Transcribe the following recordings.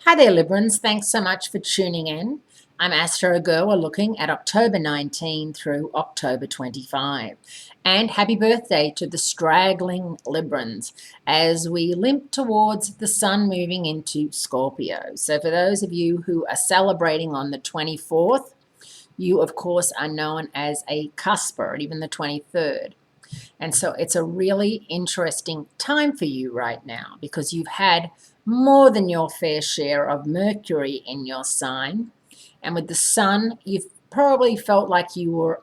Hi there, Librans. Thanks so much for tuning in. I'm Astrogirl. We're looking at October 19 through October 25. And happy birthday to the straggling Librans as we limp towards the sun moving into Scorpio. So for those of you who are celebrating on the 24th, you, of course, are known as a cusper, and even the 23rd. And so it's a really interesting time for you right now because you've had more than your fair share of Mercury in your sign. And with the sun, you've probably felt like you were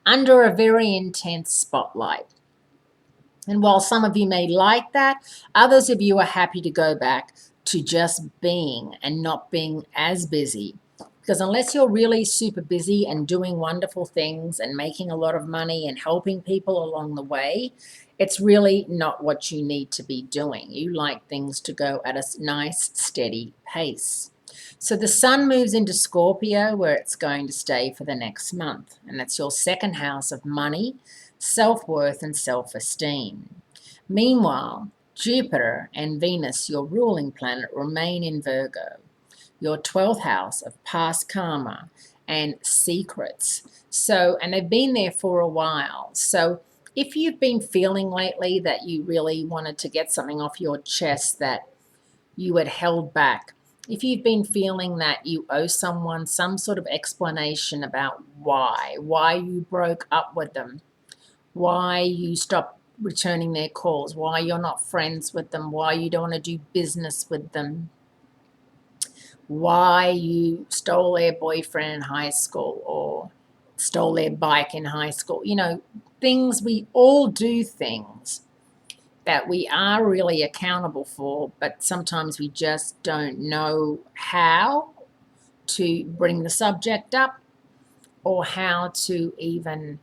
under a very intense spotlight. And while some of you may like that, others of you are happy to go back to just being and not being as busy. Because unless you're really super busy and doing wonderful things and making a lot of money and helping people along the way, it's really not what you need to be doing. You like things to go at a nice, steady pace. So the sun moves into Scorpio, where it's going to stay for the next month. And that's your second house of money, self-worth, and self-esteem. Meanwhile, Jupiter and Venus, your ruling planet, remain in Virgo, your 12th house of past karma and secrets. So, and they've been there for a while. So if you've been feeling lately that you really wanted to get something off your chest that you had held back, if you've been feeling that you owe someone some sort of explanation about why you broke up with them, why you stopped returning their calls, why you're not friends with them, why you don't want to do business with them, why you stole their boyfriend in high school or stole their bike in high school. You know, things, we all do things that we are really accountable for, but sometimes we just don't know how to bring the subject up or how to even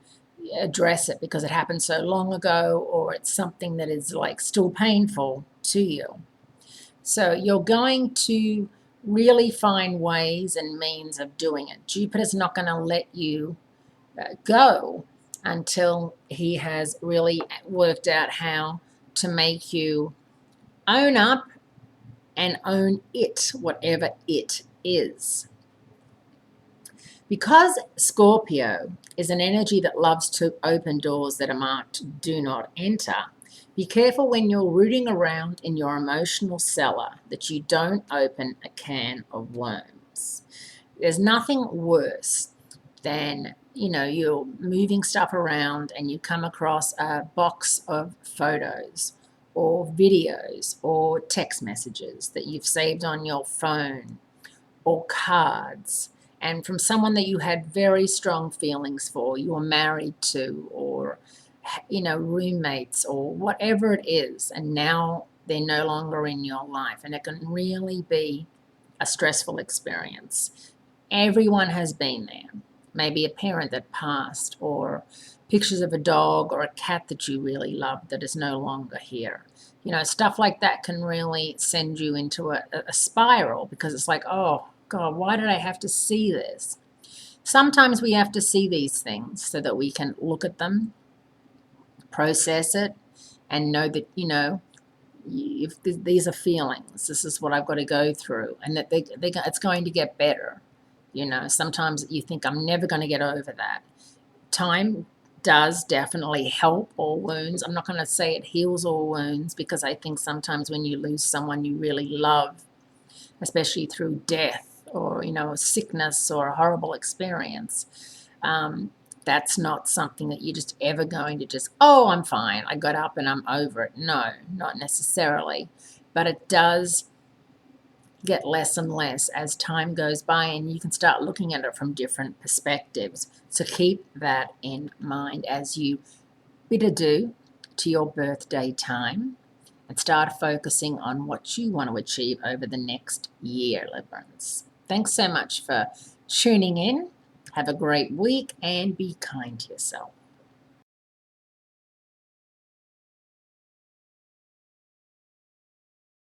address it because it happened so long ago or it's something that is like still painful to you. So you're going to really find ways and means of doing it. Jupiter's not going to let you go until he has really worked out how to make you own up and own it, whatever it is. Because Scorpio is an energy that loves to open doors that are marked do not enter, be careful when you're rooting around in your emotional cellar that you don't open a can of worms. There's nothing worse than, you're moving stuff around and you come across a box of photos or videos or text messages that you've saved on your phone or cards, and from someone that you had very strong feelings for, you were married to, or roommates or whatever it is, and now they're no longer in your life, and it can really be a stressful experience. Everyone has been there. Maybe a parent that passed, or pictures of a dog or a cat that you really loved that is no longer here. Stuff like that can really send you into a spiral because it's like, oh God, why did I have to see this? Sometimes we have to see these things so that we can look at them, process it, and know that, if these are feelings, this is what I've got to go through, and that it's going to get better. Sometimes you think, I'm never going to get over that. Time does definitely help all wounds. I'm not going to say it heals all wounds because I think sometimes when you lose someone you really love, especially through death or, sickness or a horrible experience, that's not something that you're just ever going to just, oh, I'm fine, I got up and I'm over it. No, not necessarily. But it does get less and less as time goes by, and you can start looking at it from different perspectives. So keep that in mind as you bid adieu to your birthday time and start focusing on what you want to achieve over the next year, Librans. Thanks so much for tuning in. Have a great week and be kind to yourself.